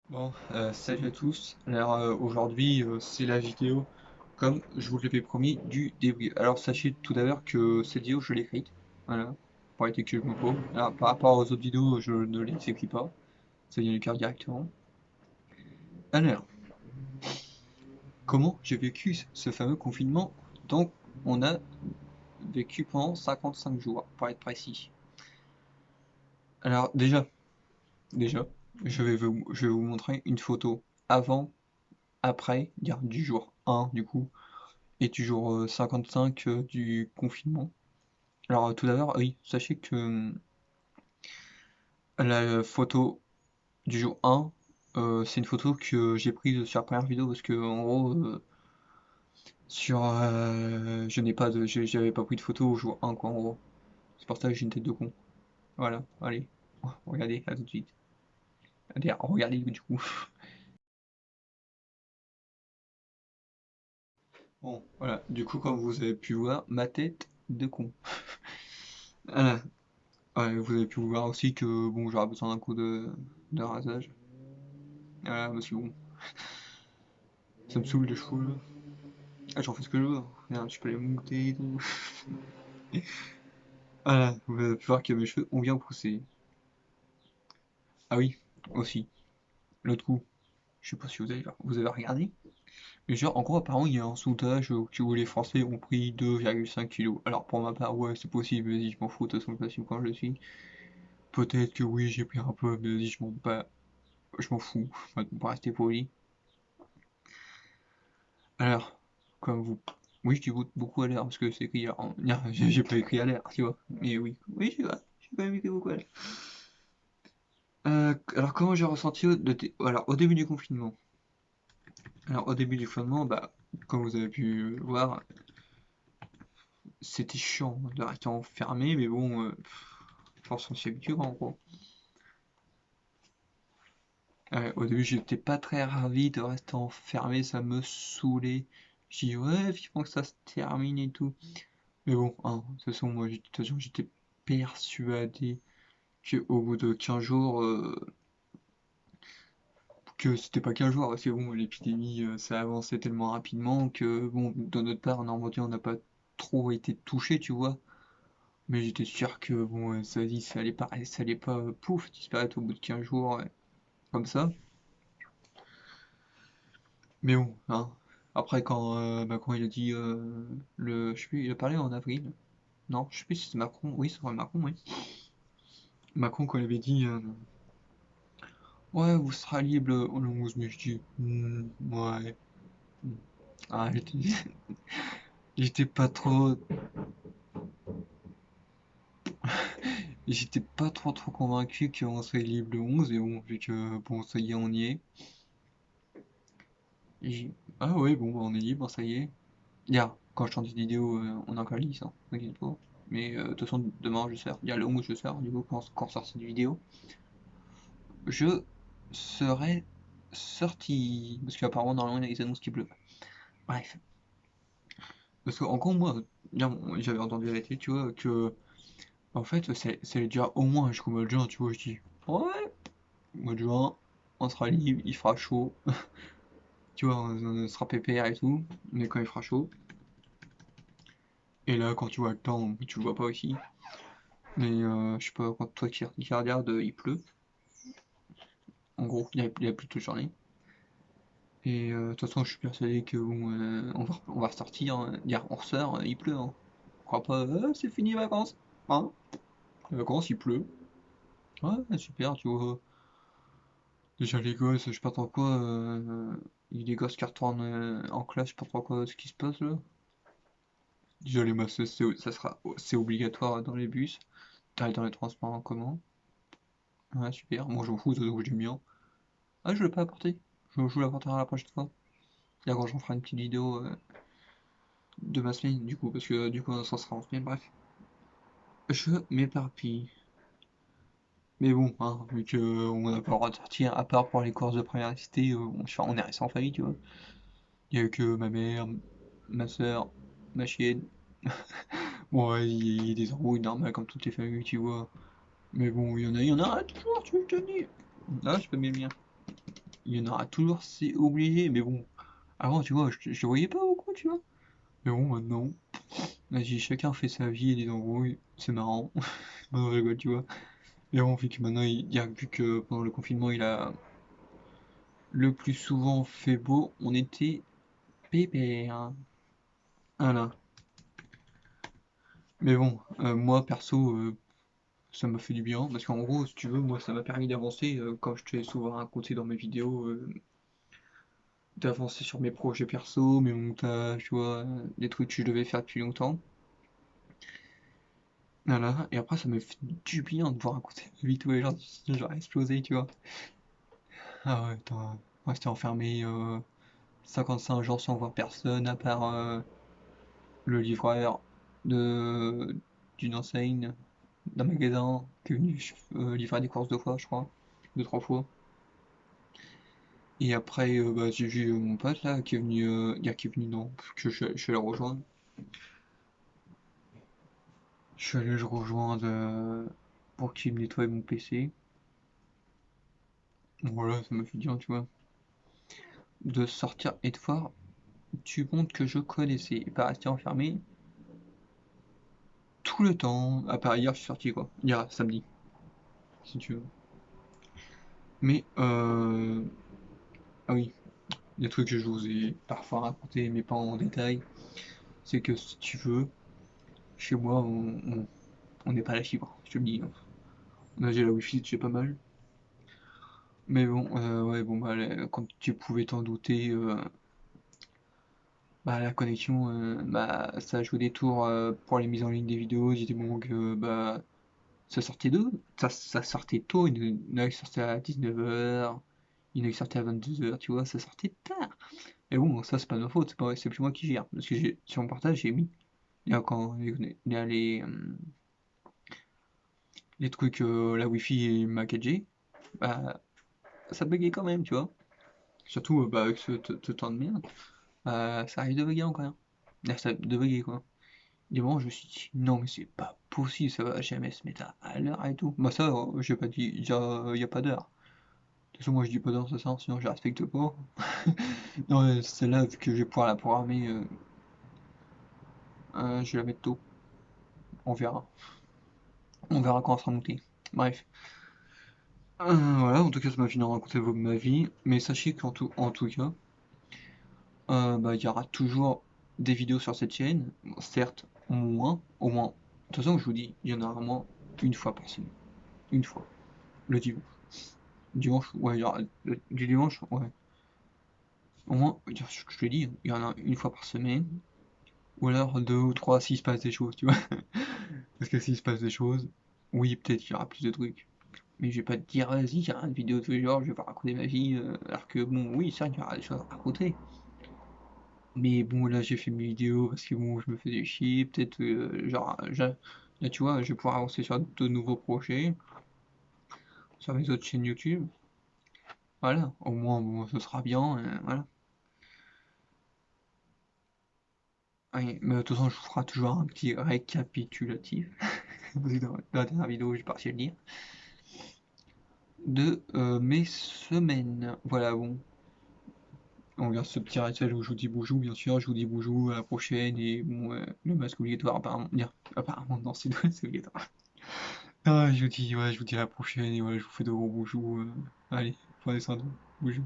Bon, salut à tous. Alors aujourd'hui, c'est la vidéo, comme je vous l'avais promis, du débrief. Alors sachez tout d'abord que cette vidéo, je l'ai écrite. Voilà, pour éviter que je me trompe. Alors par rapport aux autres vidéos, je ne les écris pas. Ça vient du cœur directement. Alors, comment j'ai vécu ce fameux confinement? Donc, on a vécu pendant 55 jours, pour être précis. Alors déjà, je vais vous montrer une photo avant, après, dire du jour 1 du coup et du jour 55 du confinement. Alors tout d'abord, oui, sachez que la photo du jour 1, c'est une photo que j'ai prise sur la première vidéo parce que en gros, je n'ai pas de, j'avais pas pris de photo au jour 1 quoi en gros. C'est pour ça que j'ai une tête de con. Voilà, allez, regardez, à tout de suite. Allez, regardez du coup. Bon, voilà, du coup comme vous avez pu voir, ma tête de con. Voilà. Ouais, vous avez pu voir aussi que bon, j'aurais besoin d'un coup de rasage. Voilà, parce que bon, ça me saoule les cheveux là. Ah, j'en fais ce que je veux, hein. Regarde, je peux les monter et tout. Voilà, vous avez pu voir que mes cheveux ont bien poussé. Ah oui, aussi, l'autre coup, je sais pas si vous avez regardé, mais genre, en gros, apparemment, il y a un sondage où les Français ont pris 2,5 kilos. Alors, pour ma part, ouais, c'est possible, vas-y, je m'en fous, de toute façon, je suis quand je suis. Peut-être que oui, j'ai pris un peu, mais vas-y, je m'en fous, pour rester poli. Alors, comme vous. Oui, je dis beaucoup à l'air parce que c'est écrit à l'air. J'ai pas écrit à l'air, tu vois. Mais oui, oui, je vois. J'ai quand même écrit beaucoup à l'air. Alors, comment j'ai ressenti alors, au début du confinement? Alors, au début du confinement, bah, comme vous avez pu voir, c'était chiant de rester enfermé, mais bon, force on s'y habitue, en gros. Au début, j'étais pas très ravi de rester enfermé, ça me saoulait. J'ai dit, ouais, vivement que ça se termine et tout. Mais bon, hein, de toute façon, moi, de toute façon, j'étais persuadé qu'au bout de 15 jours, que c'était pas 15 jours, parce que bon, l'épidémie, ça avançait tellement rapidement que, bon, de notre part, en Normandie, on n'a pas trop été touché, tu vois. Mais j'étais sûr que, bon, ça allait pas, pouf, disparaître au bout de 15 jours, comme ça. Mais bon, hein. Après, quand Macron, il a dit, je sais plus, il a parlé en avril. Non, je sais plus si c'est Macron. Oui, c'est vrai, Macron, oui. Macron, quand il avait dit, ouais, vous serez libre le 11 mai, je dis, ouais. Hmm. Ah, j'étais pas trop, j'étais pas trop convaincu qu'on serait libre le 11, et bon, vu que, bon, ça y est, on y est. Ah ouais, bon, bah, on est libre, ça y est. Hier, quand je tourne cette vidéo, on a encore la licence, t'inquiète pas. Mais de toute façon, demain je sors, il y a le 11 je sors, du coup, quand sort cette vidéo, je serai sorti. Parce qu'apparemment, normalement, il y a des annonces qui pleuvent. Bref. Parce qu'en gros, moi, hier, j'avais entendu à la télé, tu vois, que, en fait, c'est déjà au moins jusqu'au mois de juin, tu vois, je dis, ouais, mois de juin, on sera libre, il fera chaud, tu vois, on sera pépère et tout, mais quand il fera chaud. Et là, quand tu vois le temps, tu le vois pas aussi. Mais je sais pas, quand toi qui regardes, il pleut. En gros, il y a plus de journée. Et de toute façon, je suis persuadé que bon, on va ressortir, hein. Dire, on ressort, il pleut. Hein. On croit pas, c'est fini les vacances. Hein? Les vacances, il pleut. Ouais, super, tu vois. Déjà, les gosses, je sais pas trop quoi. Il y a des gosses qui retournent en classe, je sais pas trop quoi, ce qui se passe là. Déjà, les masques, c'est obligatoire dans les bus. T'arrives dans les transports en commun. Ouais, super. Moi, je m'en fous, donc j'aime bien. Ah, je l'ai pas apporté. Je vous l'apporterai la prochaine fois. Là, quand j'en ferai une petite vidéo de ma semaine, du coup, parce que du coup, ça sera en semaine, bref. Je m'éparpille. Mais bon, hein, vu que on n'a pas le droit de sortir, à part pour les courses de première nécessité, on est resté en famille, tu vois. Il y a que ma mère, ma soeur, ma chienne. Bon, ouais, il y a des embrouilles normales comme toutes les familles, tu vois. Mais bon, il y en a toujours, tu veux que je te dise. Ah, je peux bien bien. il y en aura toujours, c'est obligé, mais bon, avant, tu vois, je le voyais pas beaucoup, tu vois. Mais bon, maintenant, vas-y, chacun fait sa vie et des embrouilles, c'est marrant. Non, je rigole, tu vois. Et bon, vu que maintenant, vu que pendant le confinement, il a le plus souvent fait beau, on était pépère. Voilà. Mais bon, moi, perso, ça m'a fait du bien, parce qu'en gros, si tu veux, moi, ça m'a permis d'avancer, comme je t'ai souvent raconté dans mes vidéos, d'avancer sur mes projets perso, mes montages, tu vois, des trucs que je devais faire depuis longtemps. Voilà, et après, ça m'a fait du bien de pouvoir raconter ma vie tous les jours, sinon j'aurais explosé, tu vois. Ah ouais, attends, rester enfermé 55 jours sans voir personne, à part le livreur de d'une enseigne, d'un magasin, qui est venu livrer des courses 2 fois, je crois, 2, 3 fois. Et après, bah, j'ai vu mon pote là, qui est venu, qui est venu, non, que je suis allé le rejoindre. Je suis allé le rejoindre pour qu'il me nettoie mon PC. Voilà, ça m'a fait bien, tu vois, de sortir et de voir du monde que je connaissais, et pas rester enfermé tout le temps. À part hier, je suis sorti quoi, hier, samedi, si tu veux. Mais, ah oui, des trucs que je vous ai parfois racontés, mais pas en détail, c'est que si tu veux, chez moi, on n'est pas à la fibre, je te le dis, hein. J'ai la wifi, j'ai pas mal. Mais bon, ouais, bon, bah, comme tu pouvais t'en douter, bah, la connexion, bah, ça joue des tours pour les mises en ligne des vidéos. J'étais bon que bah, ça sortait d'où? Ça sortait tôt, il y en a qui sortaient à 19h, il y en a qui sortaient à 22h, tu vois, ça sortait tard. Et bon, ça c'est pas de ma faute, c'est plus moi qui gère. Parce que sur mon partage, j'ai mis, quand il y a les trucs, la wifi et ma 4G, bah, ça buguait quand même, tu vois. Surtout bah, avec ce temps de merde, ça arrive de bugger encore, hein. Ça de bugger quoi. Des moments, je me suis dit, non, mais c'est pas possible, ça va jamais se mettre à l'heure et tout. Bah, ça, j'ai pas dit, y a pas d'heure. De toute façon, moi je dis pas d'heure, ça, sinon je la respecte pas. Non, celle-là, vu que je vais pouvoir la programmer, je vais la mettre tôt. On verra. On verra quand elle sera montée. Bref. Voilà, en tout cas, ça m'a fini de raconter ma vie. Mais sachez en tout cas, bah, il y aura toujours des vidéos sur cette chaîne. Bon, certes, au moins. De toute façon, je vous dis, il y en a vraiment une fois par semaine. Une fois. Le dimanche. Dimanche, ouais, du dimanche, ouais. Au moins, je te le dis, il y en a une fois par semaine. Ou alors deux ou trois s'il se passe des choses, tu vois. Parce que s'il se passe des choses, oui, peut-être qu'il y aura plus de trucs. Mais je vais pas te dire, vas-y, il y aura une vidéo tous les jours, je vais pas raconter ma vie. Alors que, bon, oui, ça, il y aura des choses à raconter. Mais bon, là, j'ai fait mes vidéos parce que, bon, je me faisais chier. Peut-être, là, tu vois, je vais pouvoir avancer sur de nouveaux projets, sur mes autres chaînes YouTube. Voilà, au moins, bon, ce sera bien, voilà. Oui, mais de toute façon, je vous ferai toujours un petit récapitulatif. Parce que dans la dernière vidéo, j'ai pas réussi à le dire. De mes semaines. Voilà, bon. On regarde ce petit rituel où je vous dis bonjour, bien sûr. Je vous dis bonjour à la prochaine. Et bon, le masque obligatoire, apparemment. Bien, apparemment, non, c'est obligatoire. Ah, je vous dis, ouais, je vous dis à la prochaine. Et voilà, je vous fais de gros bonjours. Allez, prenez soin de vous. Bonjour.